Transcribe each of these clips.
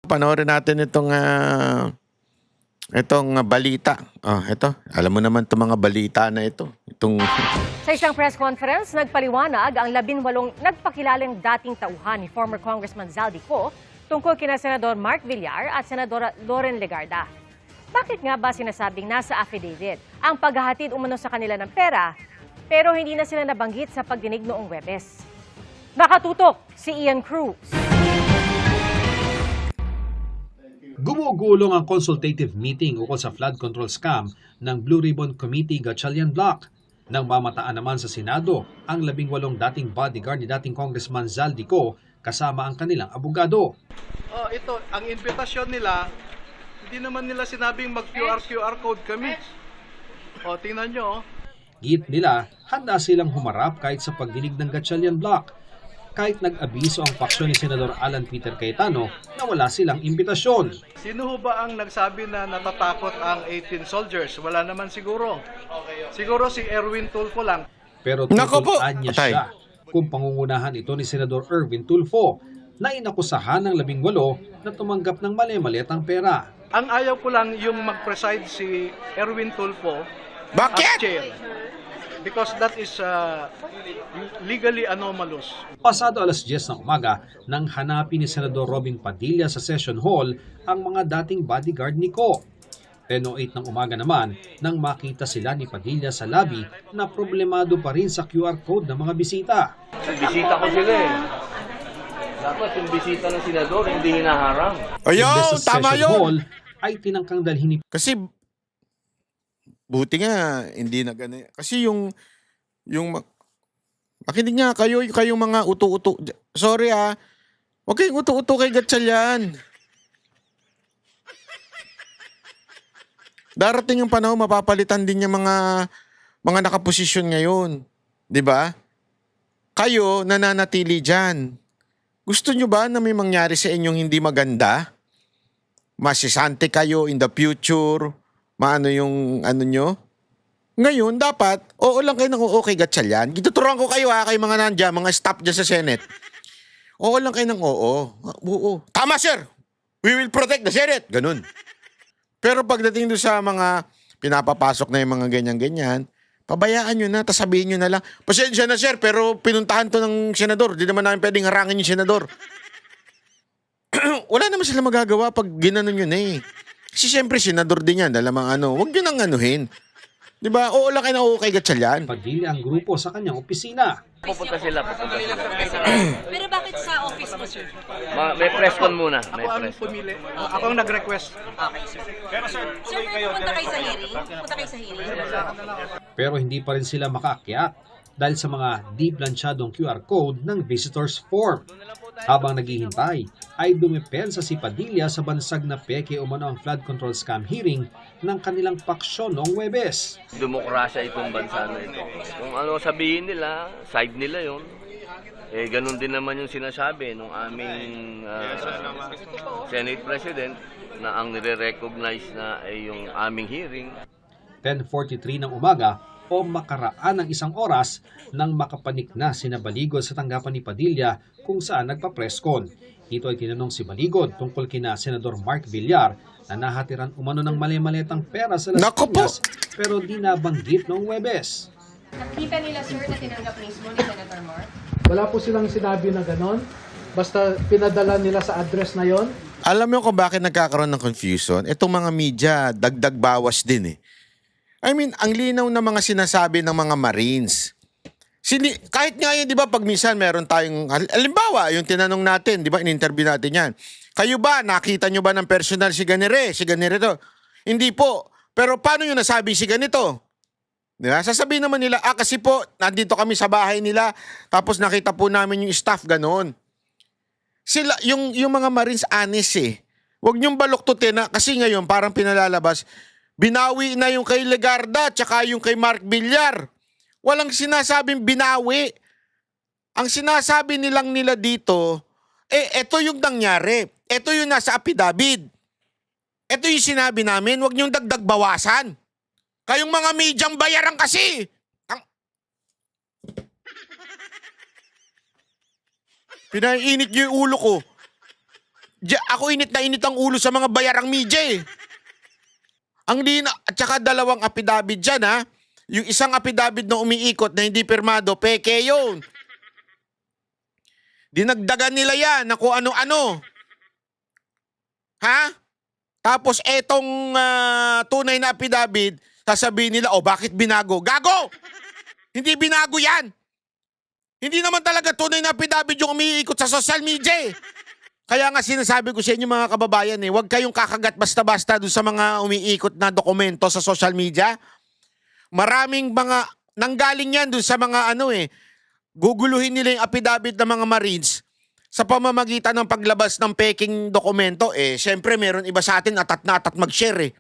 Panoorin natin itong balita. Ito. Alam mo naman itong mga balita na ito. Sa isang press conference, nagpaliwanag ang 18 nagpakilalang dating tauhan ni former Congressman Zaldico tungkol kina Senador Mark Villar at Senadora Loren Legarda. Bakit nga ba sinasabing nasa affidavit ang paghahatid umano sa kanila ng pera, pero hindi na sila nabanggit sa pagdinig noong Huwebes? Nakatutok si Ian Cruz. Gumugulong ang consultative meeting ukol sa flood control scam ng Blue Ribbon Committee Gatchalian Block. Nang mamataan naman sa Senado ang 18 dating bodyguard ni dating Congressman Zaldico kasama ang kanilang abogado. Ito, ang invitasyon nila, hindi naman nila sinabing mag-QR code kami. Tingnan nyo. Git nila, handa silang humarap kahit sa pagdinig ng Gatchalian Block. Kahit nag-abiso ang paksyon ni Senador Alan Peter Cayetano na wala silang imbitasyon. Sino ho ba ang nagsabi na natatakot ang 18 soldiers? Wala naman siguro. Siguro si Erwin Tulfo lang. Pero tutulaan niya siya kung pangungunahan ito ni Senador Erwin Tulfo na inakusahan ng 18 na tumanggap ng mali-maliatang pera. Ang ayaw ko lang yung mag-preside si Erwin Tulfo. Bakit? As chair. Because that is legally anomalous. Pasado alas 10 ng umaga nang hanapin ni Senador Robin Padilla sa session hall ang mga dating bodyguard ni Ko. 10:08 ng umaga naman nang makita sila ni Padilla sa lobby na problemado pa rin sa QR code ng mga bisita. Bisita ko sila eh. Dapat yung bisita ng senador hindi hinaharang. Ayaw, Sa tama session yun. hall ay tinangkang dalhin ni Kasi, buti nga, hindi na gano'n. Kasi makinig nga kayong mga uto-uto. Sorry huwag kayong uto-uto kay Gatchalian. Darating yung panahon, mapapalitan din yung mga nakaposisyon ngayon. 'Di ba? Kayo, nananatili dyan. Gusto nyo ba na may mangyari sa inyong hindi maganda? Masisante kayo in the future? Maano yung nyo? Ngayon, dapat, oo lang kayo ng oo kay Gatchalian. Gituturuan ko kayo kayo mga nandiyan, mga staff dyan sa Senate. Oo lang kayo ng oo. Oo. Tama, sir! We will protect the Senate! Ganun. Pero pagdating doon sa mga pinapapasok na yung mga ganyan-ganyan, pabayaan nyo na, tas sabihin nyo na lang, pasensya na sir, pero pinuntahan to ng senador. Di naman namin pwedeng harangin yung senador. Wala naman sila magagawa pag ginanon yun eh. Kasi siyempre, senador din yan. Dalamang huwag nyo nang anuhin. Di ba? Oo lang kayo na oo kay Gatchalian. Padilla ang grupo sa kanyang opisina. Pupunta sila. Pero bakit sa office mo, sir? May press con muna. May Ako ang press con. pumili. Ako ang nag-request. Okay, sir. Sir, punta kayo sa hearing? Punta kayo sa hearing? Pero hindi pa rin sila makaakyat dahil sa mga di planchadong QR code ng visitors form. Habang naghihintay, ay dumepensa si Padilla sa bansag na peke umano ang flood control scam hearing ng kanilang paksyon noong Huwebes. Demokrasya itong bansa na ito. Kung ano sabihin nila, side nila yon. Ganun din naman yung sinasabi ng aming Senate President na ang nire-recognize na ay yung aming hearing. 10:43 ng umaga o makaraan ng isang oras nang makapanik na sina Baligod sa tanggapan ni Padilla kung saan nagpa-presscon. Dito ay tinanong si Baligod tungkol kina Senador Mark Villar na nahatiran umano ng mali-maliatang pera sa Las Piñas pero di nabanggit noong Huwebes. Nakita nila, sir, na tinanggap mismo ni Senator Mark? Wala po silang sinabi na ganon. Basta pinadala nila sa address na yon. Alam mo kung bakit nagkakaroon ng confusion? Itong mga media, dagdag bawas din eh. I mean, ang linaw na mga sinasabi ng mga Marines. Kahit nga yun, di ba, pag minsan meron tayong, halimbawa, yung tinanong natin, di ba, in-interview natin yan. Kayo ba, nakita nyo ba ng personal si ganito? Hindi po. Pero paano nyo nasabi si ganito? Di ba? Sasabihin naman nila, kasi po, nandito kami sa bahay nila, tapos nakita po namin yung staff, ganoon. Sila, yung mga Marines, honest eh. Huwag nyong baluktutin na, kasi ngayon, parang pinalalabas, binawi na yung kay Legarda tsaka yung kay Mark Villar. Walang sinasabing binawi. Ang sinasabi nila dito, eto yung nangyari. Eto yung nasa affidavit. Eto yung sinabi namin, huwag niyong dagdag bawasan. Kayong mga medyang bayaran kasi. Pinaiinit niyo yung ulo ko. Ako init na init ang ulo sa mga bayarang media eh. Ang lina, at saka dalawang affidavit dyan ha. Yung isang affidavit na umiikot na hindi pirmado, peke yun. Dinagdagan nila yan na kung ano-ano. Ha? Tapos etong tunay na affidavit, sasabihin nila, bakit binago? Gago! Hindi binago yan! Hindi naman talaga tunay na affidavit yung umiikot sa social media eh. Kaya nga sinasabi ko sa inyo mga kababayan huwag kayong kakagat basta-basta dun sa mga umiikot na dokumento sa social media. Maraming mga nanggaling yan dun sa mga guguluhin nila yung affidavit ng mga Marines sa pamamagitan ng paglabas ng peking dokumento. Syempre meron iba sa atin atat na atat mag-share eh.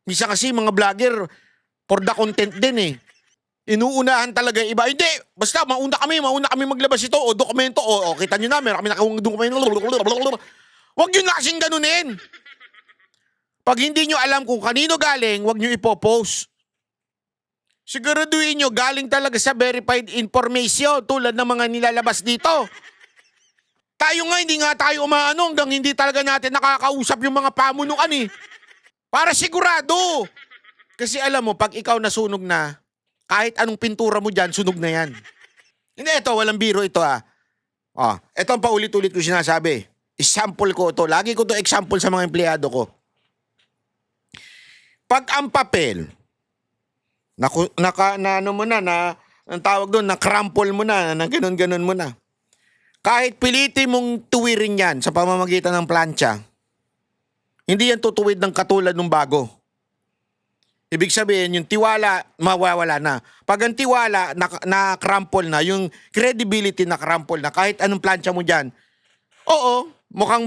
Misa kasi mga vlogger for the content din eh. Inuunahan talaga yung iba. Hindi, basta mauna kami maglabas ito o dokumento o kita nyo na, meron kami nakawang dokumento. Huwag nyo na kasing ganunin. Pag hindi nyo alam kung kanino galing, huwag nyo ipopost. Siguraduhin nyo galing talaga sa verified information tulad ng mga nilalabas dito. Tayo nga, hindi nga tayo umaano hanggang hindi talaga natin nakakausap yung mga pamunuan eh. Para sigurado. Kasi alam mo, pag ikaw nasunog na, kahit anong pintura mo dyan, sunog na yan. Hindi, ito, walang biro ito ito ang paulit-ulit ko sinasabi. Example ko ito. Lagi ko ito example sa mga empleyado ko. Pag ang papel, ang tawag doon, na-crumple mo na ganun-ganun mo na. Kahit pilitin mong tuwirin yan sa pamamagitan ng plancha, hindi yan tutuwid ng katulad ng bago. Ibig sabihin, yung tiwala, mawawala na. Pag ang tiwala, na-crumple na, yung credibility na-crumple na, kahit anong plancha mo dyan, mukhang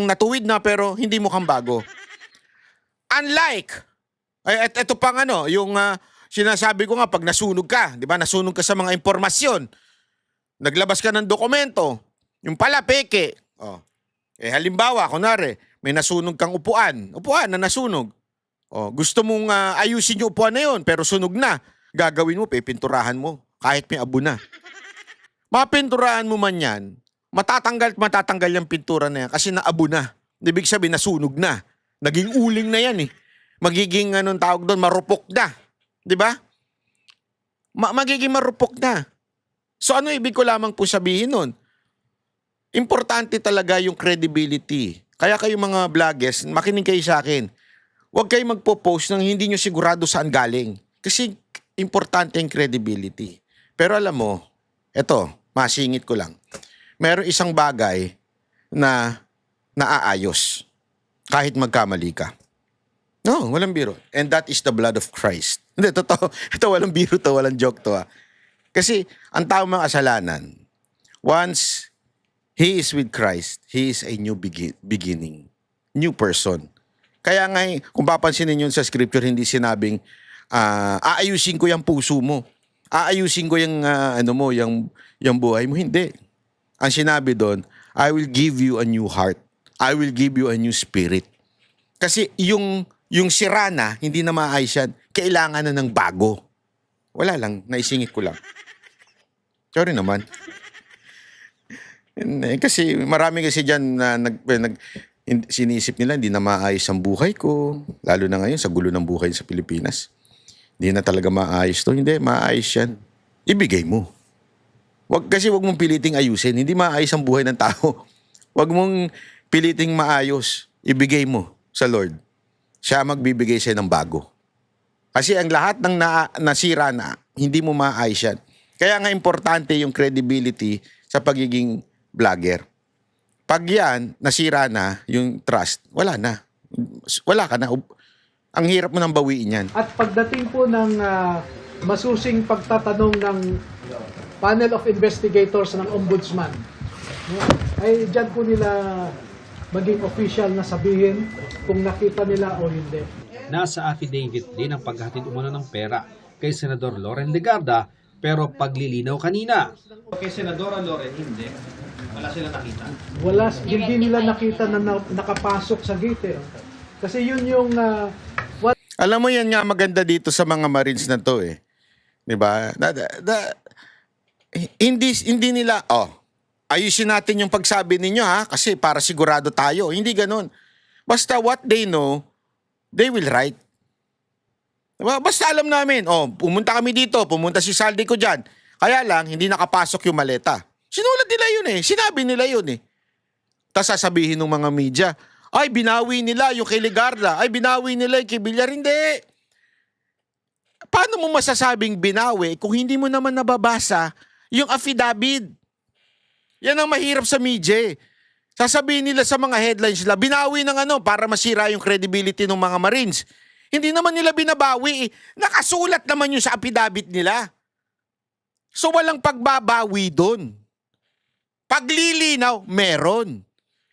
natuwid na, pero hindi mukhang bago. Unlike, ito pang yung sinasabi ko nga, pag nasunog ka, di ba, nasunog ka sa mga impormasyon, naglabas ka ng dokumento, yung pala peke, halimbawa, kunwari, may nasunog kang upuan na nasunog. Gusto mong ayusin yung upuan na yun, pero sunog na. Gagawin mo, pipinturahan mo, kahit may abo na. Mapinturahan mo man yan, matatanggal yung pintura na yan kasi naabo na. Ibig sabihin, nasunog na. Naging uling na yan eh. Magiging, tawag doon, marupok na. Di ba? Magiging marupok na. So ano ibig ko lamang po sabihin nun? Importante talaga yung credibility. Kaya kayo mga vloggers, makinig kayo sa akin. Huwag kayo magpo-post nang hindi nyo sigurado saan galing. Kasi importante yung credibility. Pero alam mo, eto, masingit ko lang. Meron isang bagay na naaayos kahit magkamali ka. No, walang biro. And that is the blood of Christ. Hindi, totoo. Ito, walang biro to, walang joke to. Kasi ang taong mga kasalanan, once he is with Christ, he is a new beginning. New person. Kaya nga, kung papansinin nyo sa scripture, hindi sinabing, aayusin ko yung puso mo. Aayusin ko yung, yung buhay mo. Hindi. Ang sinabi doon, I will give you a new heart. I will give you a new spirit. Kasi yung sira na, hindi na maayos yan. Kailangan na ng bago. Wala lang, naisingit ko lang. Sorry naman. Kasi marami kasi dyan na sinisip nila, hindi na maayos ang buhay ko. Lalo na ngayon, sa gulo ng buhay sa Pilipinas. Hindi na talaga maayos to. Hindi, maayos yan. Ibigay mo. Wag mong piliting ayusin. Hindi maayos ang buhay ng tao. Wag mong piliting maayos. Ibigay mo sa Lord. Siya magbibigay sa'yo ng bago. Kasi ang lahat ng nasira na, hindi mo maayos yan. Kaya nga importante yung credibility sa pagiging vlogger. Pag yan, nasira na yung trust, wala na. Wala ka na. Ang hirap mo nang bawiin yan. At pagdating po ng masusing pagtatanong ng panel of investigators ng ombudsman, ay dyan po nila maging official na sabihin kung nakita nila o hindi. Nasa affidavit din ang paghatid umano ng pera kay Senador Loren Legarda, pero paglilinaw kanina. Kay Senadora Loren, hindi. Wala sila nakita. Hindi nila nakita na nakapasok sa gate. Kasi yun yung... Alam mo yan nga maganda dito sa mga Marines na to eh. 'Di ba? Hindi nila ayusin natin yung pagsabi ninyo ha, kasi para sigurado tayo. Hindi ganun. Basta what they know, they will write. Diba? Basta alam namin, pumunta kami dito, pumunta si Saldi ko dyan. Kaya lang, hindi nakapasok yung maleta. Sinulat nila yun eh. Sinabi nila yun eh. Tapos sasabihin ng mga media, ay, binawi nila yung kay Legarda. Ay, binawi nila yung kay Villar. Hindi. Paano mo masasabing binawi kung hindi mo naman nababasa yung affidavit? Yan ang mahirap sa media. Sasabihin nila sa mga headlines nila, binawi ng para masira yung credibility ng mga Marines. Hindi naman nila binabawi. Nakasulat naman yung sa affidavit nila. So walang pagbabawi doon. Paglilinaw, meron.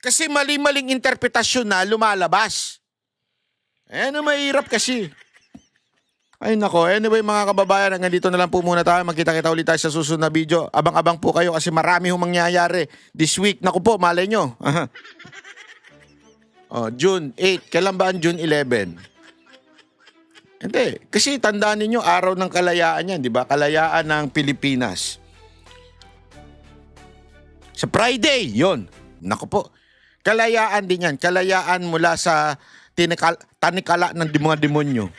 Kasi mali-maling interpretasyon na lumalabas. Ano mahirap kasi. Ay nako, anyway mga kababayan, hanggang dito na lang po muna tayo. Magkita-kita ulit tayo sa susunod na video. Abang-abang po kayo kasi marami hong mangyayari this week. Naku po, malay nyo. June 8. Kailan ba ang June 11? Hindi. Kasi tandaan ninyo, araw ng kalayaan yan, di ba? Kalayaan ng Pilipinas. Sa Friday, yon. Naku po. Kalayaan din yan. Kalayaan mula sa tanikala ng mga demonyo.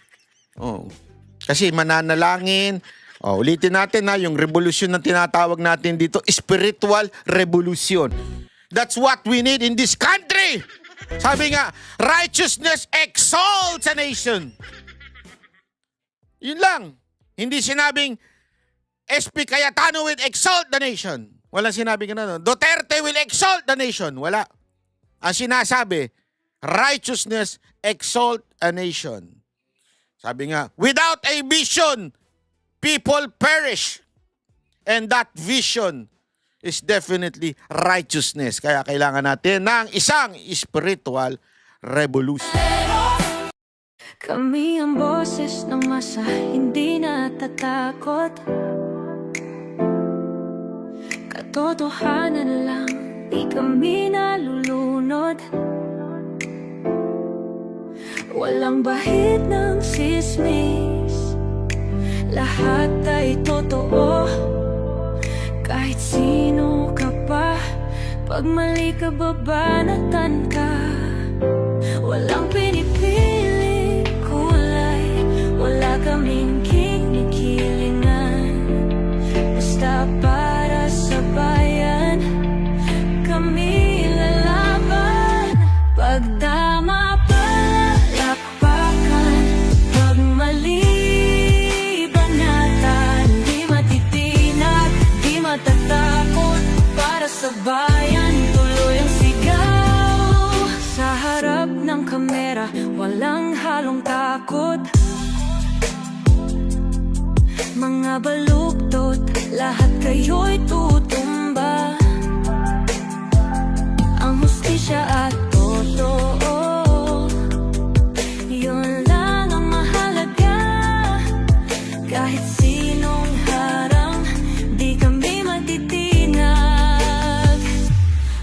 Kasi mananalangin. Ulitin natin na yung revolusyon na tinatawag natin dito, spiritual revolution. That's what we need in this country. Sabi nga, righteousness exalts a nation. Yun lang. Hindi sinabing SP Cayetano will exalt the nation. Walang sinabing gano'n. Duterte will exalt the nation. Wala. Ang sinasabi, righteousness exalt a nation. Sabi nga, without a vision, people perish. And that vision is definitely righteousness. Kaya kailangan natin ng isang spiritual revolution. Kami ang boses ng masa, hindi natatakot. Katotohanan lang, di kami nalulunod. Walang bahid ng sismis, lahat ay totoo. Kahit sino ka pa, pag mali ka babanatan ka. Walang pinipili kulay, wala kaming kinikilingan. Basta para sa bayan, kami lalaban. Pag tama palakpakan, pag mali banatan. Di matitinag, di matatakot, para sa bayan tuloy ang sigaw. Sa harap ng kamera, walang halong takot. Mga baluktot, lahat kayo'y tutumba. Ang hustisya at totoo, yun lang ang mahalaga. Kahit sinong harang, di kami matitinag.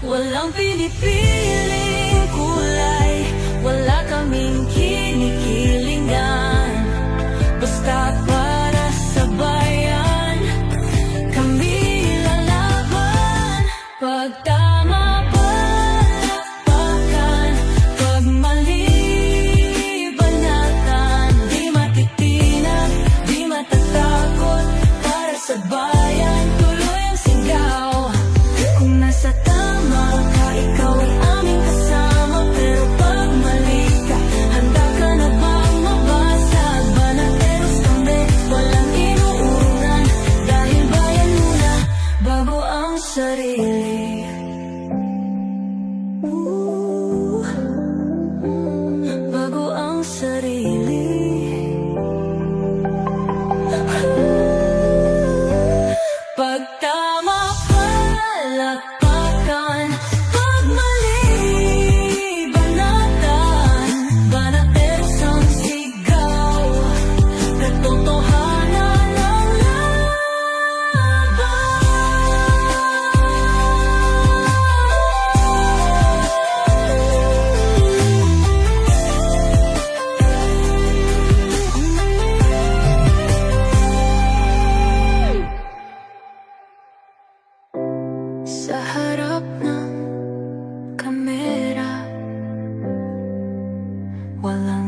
Walang pinipiling kulay, wala kaming kinikilingan. Basta para sa bayan, kami lalaban. walang